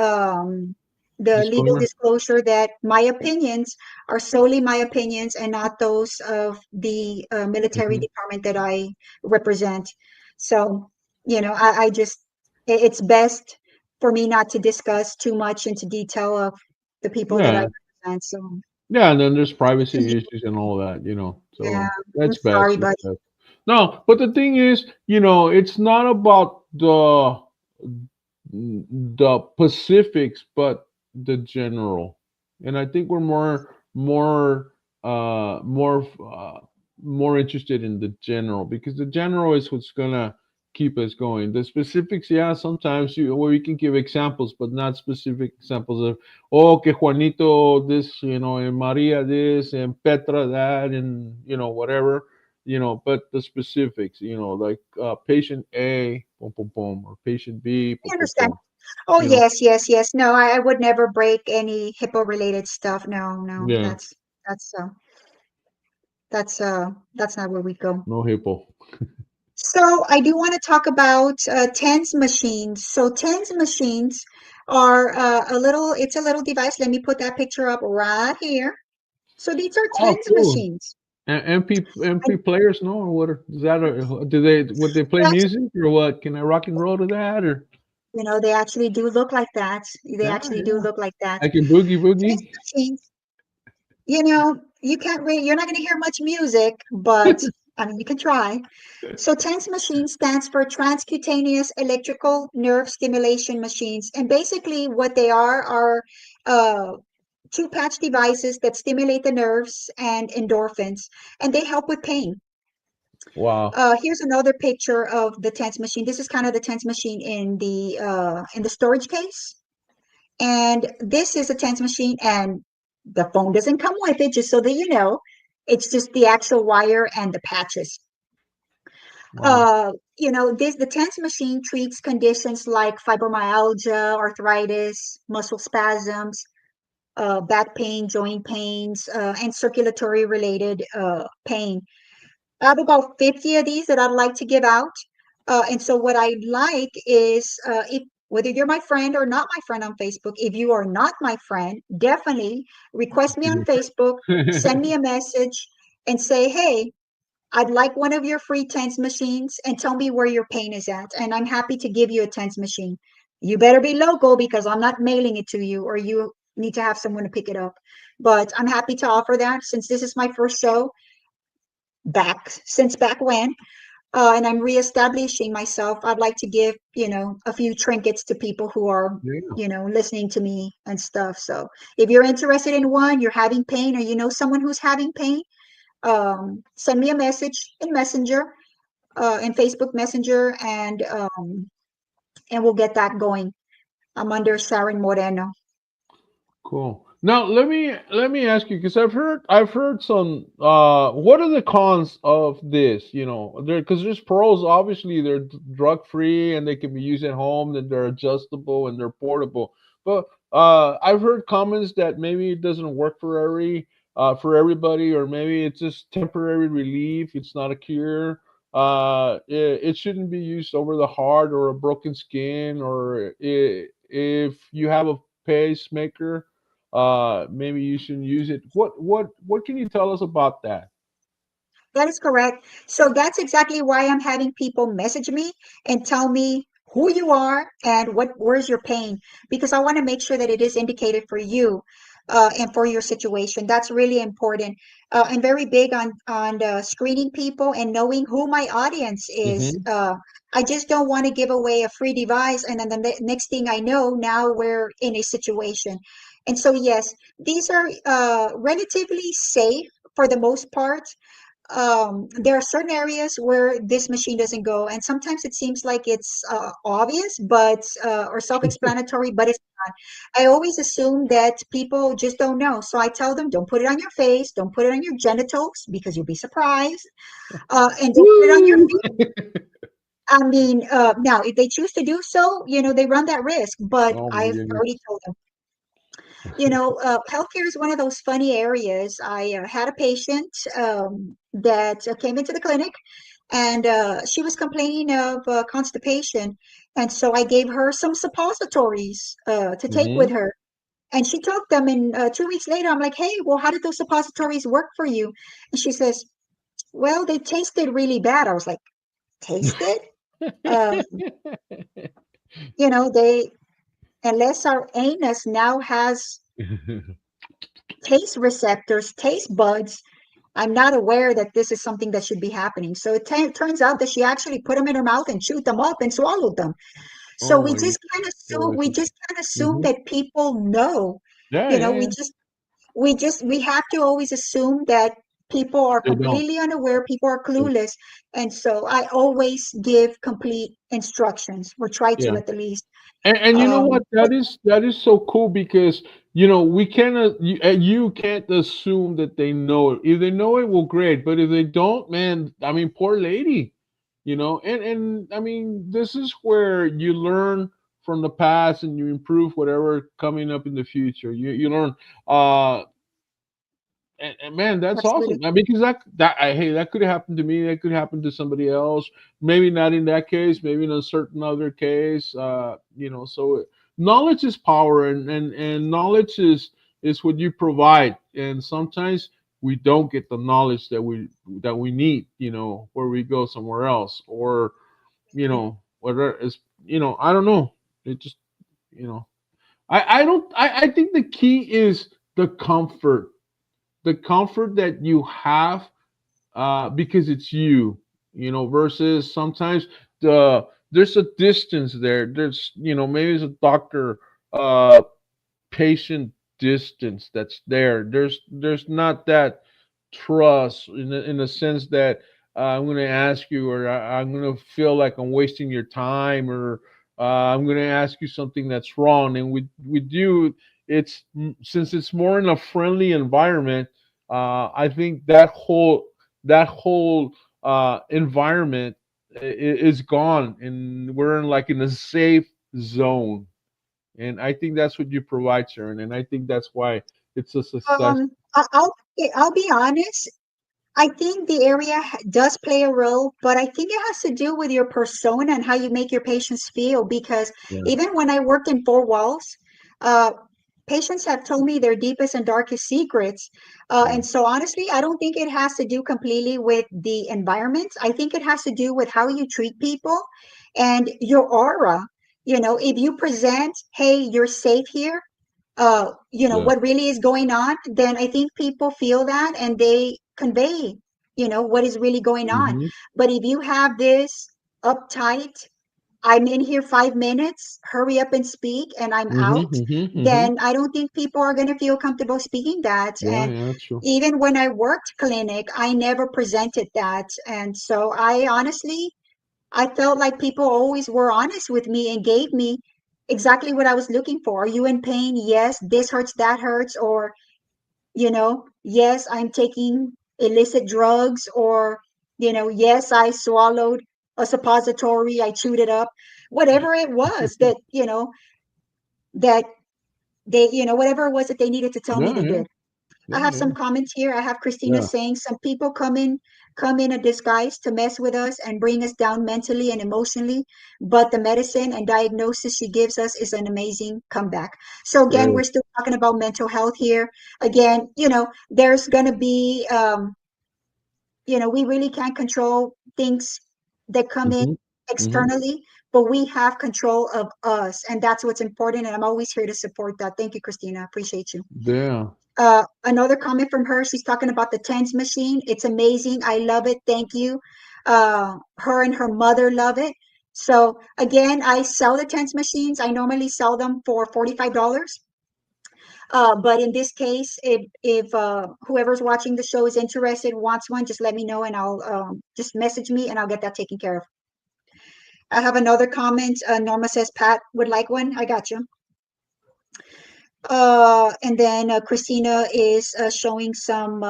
legal disclaimer. disclosure that my opinions are solely my opinions and not those of the military Hmm. department that I represent. So, I just it's best for me not to discuss too much into detail of the people that I Yeah. represent. So, Yeah, and then there's privacy issues and all that. yeah, So I'm that's best. sorry, That's buddy. best. No, but the thing is, it's not about the Pacifics, but the general. And I think we're more interested in the general because the general is what's gonna keep us going. The specifics, yeah, sometimes we can give examples, but not specific examples of que Juanito this, and Maria this, and Petra that, and whatever. But the specifics, like patient A, boom, boom, boom, or patient B, boom, I boom, understand. boom. Oh, You know, yes, yes, yes. No, I would never break any HIPAA related stuff. No, no, yeah, that's so. That's not where we go. No hippo. So I do want to talk about TENS machines. So TENS machines are it's a little device. Let me put that picture up right here. So these are Oh, TENS cool. machines. MP And players, no, or what? Is that do they would they play they music or what? Can I rock and roll to that or? they actually do look like that. They Yeah, actually do yeah. look like that. I can boogie TENS boogie. machines, you can't really, you're not going to hear much music, but I mean, you can try. So TENS machine stands for transcutaneous electrical nerve stimulation machines. And basically what they are uh, two patch devices that stimulate the nerves and endorphins, and they help with pain. Wow. Here's another picture of the TENS machine. This is kind of the TENS machine in the storage case. And this is a TENS machine, and the phone doesn't come with it, just so that you know. It's just the actual wire and the patches. Wow. The TENS machine treats conditions like fibromyalgia, arthritis, muscle spasms, back pain, joint pains, and circulatory related pain. I have about 50 of these that I'd like to give out. And so what I'd like is if whether you're my friend or not my friend on Facebook, if you are not my friend, definitely request me on Facebook, send me a message and say, hey, I'd like one of your free TENS machines and tell me where your pain is at. And I'm happy to give you a TENS machine. You better be local because I'm not mailing it to you, or you need to have someone to pick it up. But I'm happy to offer that since this is my first show back when. And I'm reestablishing myself. I'd like to give, a few trinkets to people who are, Yeah. listening to me and stuff. So if you're interested in one, you're having pain, or you know someone who's having pain, send me a message in Messenger, in Facebook Messenger, and we'll get that going. I'm under Sharon Moreno. Cool. Now let me ask you because I've heard some. What are the cons of this? There because there's pros. Obviously, they're drug free and they can be used at home. And they're adjustable and they're portable. But I've heard comments that maybe it doesn't work for everybody, or maybe it's just temporary relief. It's not a cure. It shouldn't be used over the heart or a broken skin, or if you have a pacemaker, maybe you shouldn't use it. What can you tell us about that? That is correct. So that's exactly why I'm having people message me and tell me who you are and where's your pain, because I want to make sure that it is indicated for you, and for your situation. That's really important. I'm very big on screening people and knowing who my audience is. Hmm. I just don't want to give away a free device, and then the next thing I know, now we're in a situation. And so yes, these are relatively safe for the most part. There are certain areas where this machine doesn't go, and sometimes it seems like it's obvious, but or self-explanatory, but it's not. I always assume that people just don't know, so I tell them, don't put it on your face, don't put it on your genitals because you'll be surprised, and don't put it on your Woo! feet. I mean, now if they choose to do so, they run that risk, but Oh my I've already goodness. told them. Healthcare is one of those funny areas. I had a patient that came into the clinic, and she was complaining of constipation. And so I gave her some suppositories to take with Hmm. her. And she took them, and 2 weeks later, I'm like, hey, well, how did those suppositories work for you? And she says, well, they tasted really bad. I was like, tasted? Um, they, unless our anus now has taste receptors, taste buds, I'm not aware that this is something that should be happening. So it turns out that she actually put them in her mouth and chewed them up and swallowed them. So Oh we my just can't assume we goodness. just can't assume Hmm. that people know. Yeah, You know, yeah, we yeah. just we have to always assume that people are They don't. completely unaware, people are clueless. And so I always give complete instructions, or try to Yeah. at the least. And you know what? But That is so cool because we cannot you can't assume that they know it. If they know it, well, great. But if they don't, man, I mean, poor lady. And I mean, this is where you learn from the past and you improve whatever coming up in the future. You learn. Uh, and man, that's awesome. Absolutely. Because hey, that could happen to me. That could happen to somebody else. Maybe not in that case. Maybe in a certain other case. So knowledge is power, and knowledge is what you provide. And sometimes we don't get the knowledge that we need. Where we go somewhere else, or whether it's I don't know. It just you know I don't I think the key is the comfort that you have, because it's you, versus sometimes there's a distance there. Maybe it's a doctor patient distance that's there. There's not that trust in the sense that I'm going to ask you, or I'm going to feel like I'm wasting your time, or I'm going to ask you something that's wrong. And with you, since it's more in a friendly environment. I think that whole environment is gone, and we're in a safe zone. And I think that's what you provide, Sharon. And I think that's why it's a success. I'll be honest. I think the area does play a role, but I think it has to do with your persona and how you make your patients feel. Because Yeah. even when I worked in four walls, uh, patients have told me their deepest and darkest secrets. Yeah. And so, honestly, I don't think it has to do completely with the environment. I think it has to do with how you treat people and your aura. If you present, hey, you're safe here, Yeah. what really is going on, then I think people feel that and they convey, what is really going on. Mm-hmm. But if you have this uptight, I'm in here 5 minutes, hurry up and speak, and I'm Mm-hmm. out, Mm-hmm. Mm-hmm. then I don't think people are going to feel comfortable speaking that. Yeah. And Yeah. That's true. even when I worked clinic, I never presented that. And so I honestly, I felt like people always were honest with me and gave me exactly what I was looking for. Are you in pain? Yes, this hurts, that hurts, or, yes, I'm taking illicit drugs, or, yes, I swallowed a suppository, I chewed it up, whatever it was that they, whatever it was that they needed to tell me, Yeah. they Yeah. did. I Yeah. have Yeah. some comments here. I have Christina Yeah. saying some people come in a disguise to mess with us and bring us down mentally and emotionally, but the medicine and diagnosis she gives us is an amazing comeback. So again, we're Great. still talking about mental health here. Again, there's going to be we really can't control things that come in Mm-hmm. Mm-hmm. externally, but we have control of us, and that's what's important, and I'm always here to support that. Thank you, Christina. Appreciate you. Yeah. Another comment from her, she's talking about the TENS machine. It's amazing. I love it. Thank you. Her and her mother love it. So again, I sell the TENS machines. I normally sell them for $45. But in this case, if whoever's watching the show is interested, wants one, just let me know and I'll just message me and I'll get that taken care of. I have another comment. Norma says Pat would like one. I got you. And then Christina is showing some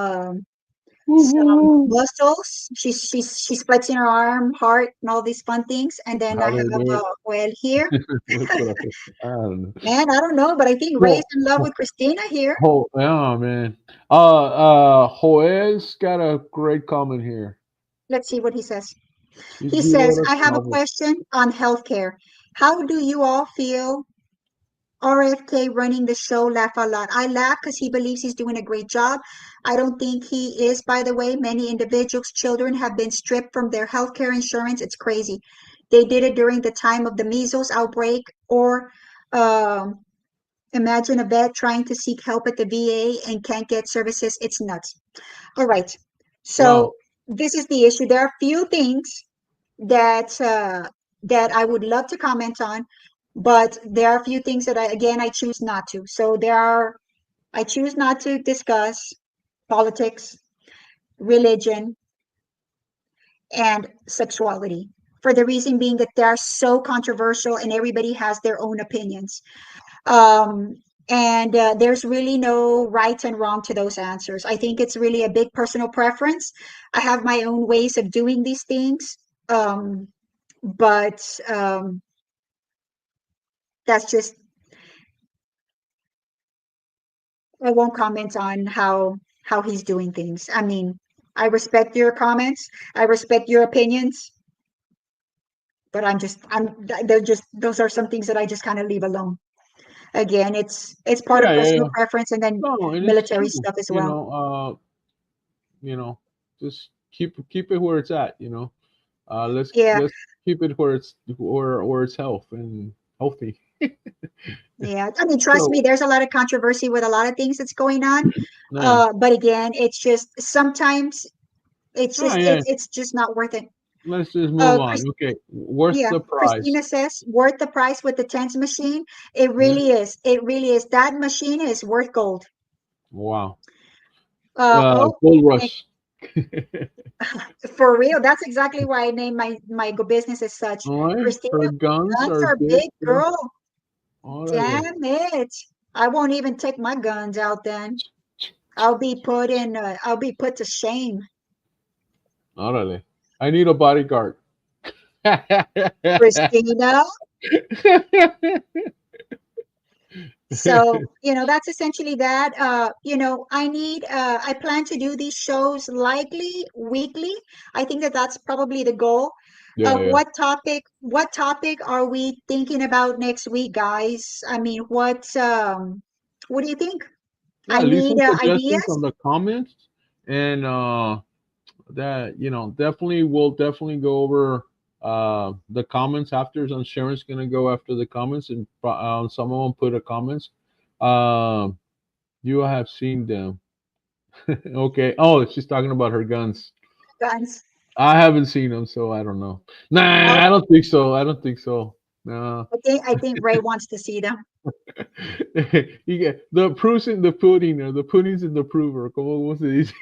Woohoo. muscles. She's flexing her arm, heart, and all these fun things. And then I How do have I do it? Joel here. That's what I don't know. Man, I don't know, but I think Ray's Well, in love with Christina here. yeah, man. Joel's got a great comment here. Let's see what he says. You He do says, let us I have a know. question on healthcare. How do you all feel RFK running the show? Laugh a lot. I laugh because he believes he's doing a great job. I don't think he is, by the way. Many individuals, children have been stripped from their healthcare insurance. It's crazy. They did it during the time of the measles outbreak, or um, imagine a vet trying to seek help at the VA and can't get services. It's nuts. All right. Yeah. So this is the issue. There are few things that I would love to comment on, but there are a few things that I choose not to. So I choose not to discuss politics, religion, and sexuality, for the reason being that they are so controversial and everybody has their own opinions. Um, and there's really no right and wrong to those answers. I think it's really a big personal preference. I have my own ways of doing these things. But that's just, I won't comment on how. how he's doing things. I mean, I respect your comments, I respect your opinions, but they're just, those are some things that I just kind of leave alone. Again, it's part of Yeah, yeah, personal yeah. preference and then No, and it's military true. stuff as well. You know, just keep it where it's at. Yeah, Let's keep it where it's health and healthy. yeah. I mean, trust me, So there's a lot of controversy with a lot of things that's going on. yeah, But again, it's just sometimes ah, yeah. it's just not worth it. Let's just move on. Chris, Okay, what's yeah, the price? Christina says worth the price with the tens machine. It Yeah. really is. It really is. That machine is worth gold. Wow. Oh, Gold and rush. for real, that's exactly why I named my business as such. All right. Christina, Her guns guns are are good big, too. girl. Órale. Damn it. I won't even take my guns out then. I'll be put to shame. Órale. I need a bodyguard. Christina. So, that's essentially that. I plan to do these shows likely weekly. I think that that's probably the goal. Yeah, yeah. What topic are we thinking about next week, guys? I mean, what do you think? Yeah, I leave need some suggestions on ideas. the comments, and that definitely we'll definitely go over the comments after. And Sharon's gonna go after the comments, and some of them put a comments. Um, you have seen them. Okay. Oh, she's talking about her guns. Guns. I haven't seen them, so I don't know. Oh, Nah, I don't think so. I don't think so. No. I think Ray wants to see them. You get the proofs in the pudding, or the pudding's in the prover. ¿Cómo se dice?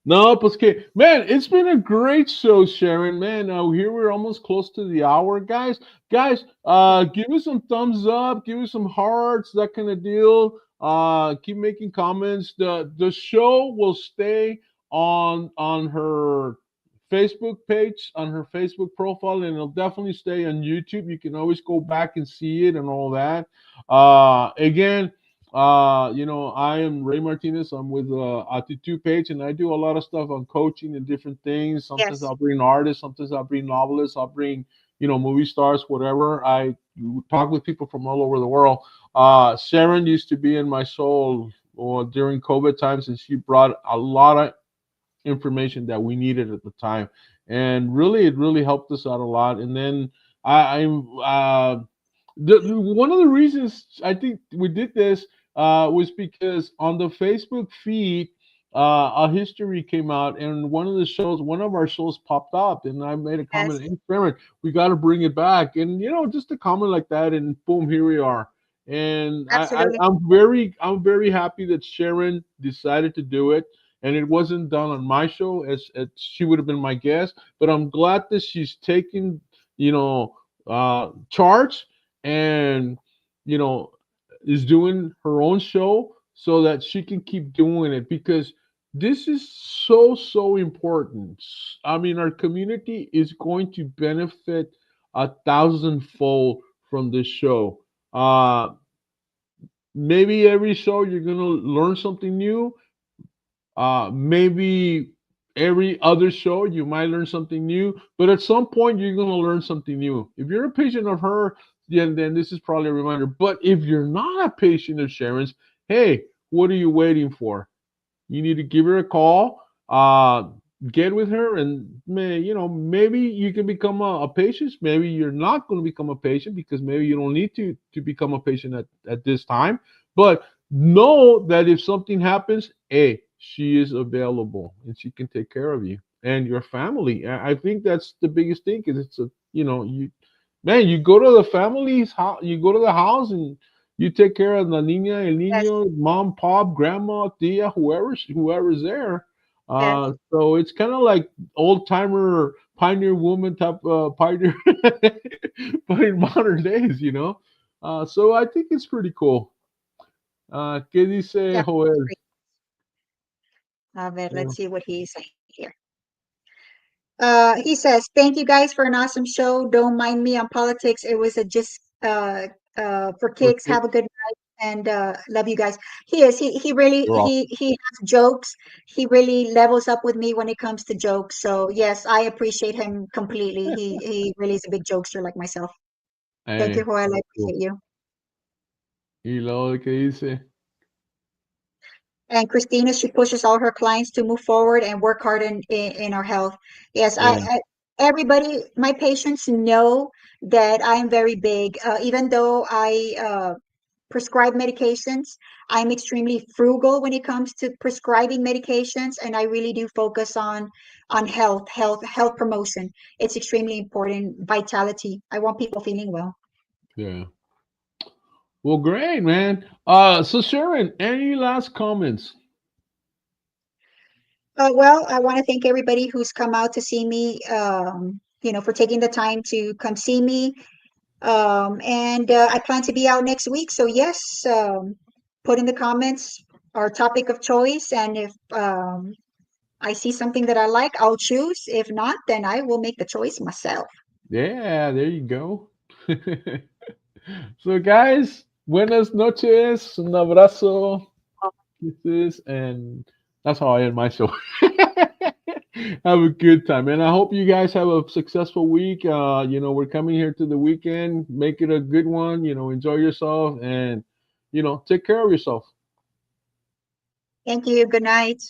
No, pues que man, it's been a great show, Sharon. Man, here we're almost close to the hour, guys. Guys, give us some thumbs up, give us some hearts, that kind of deal. Keep making comments. The show will stay on her Facebook page, on her Facebook profile, and it'll definitely stay on YouTube. You can always go back and see it and all that. Again, I am Ray Martinez. I'm with Actitud page, and I do a lot of stuff on coaching and different things. Sometimes Yes, I'll bring artists, sometimes I'll bring novelists, I'll bring movie stars, whatever. I talk with people from all over the world. Sharon used to be in my soul during COVID times, and she brought a lot of information that we needed at the time, and really, it really helped us out a lot. And then I'm one of the reasons I think we did this was because on the Facebook feed, a history came out, and one of our shows popped up, and I made a comment, yes, "Hey, Sharon, we got to bring it back," and just a comment like that, and boom, here we are. And absolutely. I'm very happy that Sharon decided to do it, and it wasn't done on my show as she would have been my guest, but I'm glad that she's taking charge, and you know is doing her own show so that she can keep doing it, because this is so important. I mean, our community is going to benefit a thousandfold from this show. Maybe every show you're going to learn something new. Maybe every other show you might learn something new, but at some point you're going to learn something new. If you're a patient of her, then this is probably a reminder. But if you're not a patient of Sharon's, hey, what are you waiting for? You need to give her a call, get with her, and maybe you can become a patient. Maybe you're not going to become a patient, because maybe you don't need to become a patient at this time. But know that if something happens, hey, she is available, and she can take care of you and your family. I think that's the biggest thing, because it's you, man, you go to the family's house, you go to the house, and you take care of la niña, el Yes, niño, mom, pop, grandma, tia, whoever's there. yes, So it's kind of like old timer pioneer woman type pioneer, but in modern days. So I think it's pretty cool. ¿Qué dice definitely Joel? agree. Yeah. Let's see what he's saying here. He says, "Thank you guys for an awesome show. Don't mind me on politics. It was a just for For kicks. kids. Have a good night and love you guys. He is. He really We're all he has jokes. He really levels up with me when it comes to jokes. So yes, I appreciate him completely. He really is a big jokester like myself. Thank you, hey, Joel. I that's cool. appreciate you. Y luego que dice, And Christina, she pushes all her clients to move forward and work hard in our health. Yes, yeah, everybody, my patients know that I am very big. Even though I prescribe medications, I'm extremely frugal when it comes to prescribing medications, and I really do focus on health promotion. It's extremely important. Vitality. I want people feeling well. yeah. Well, great, man. So Sharon, any last comments? Well, I want to thank everybody who's come out to see me, for taking the time to come see me. And I plan to be out next week. So, yes, put in the comments our topic of choice. And if I see something that I like, I'll choose. If not, then I will make the choice myself. Yeah, there you go. So, guys, buenas noches, un abrazo, kisses, and that's how I end my show. Have a good time, and I hope you guys have a successful week. We're coming here to the weekend. Make it a good one. Enjoy yourself, and take care of yourself. Thank you. Good night.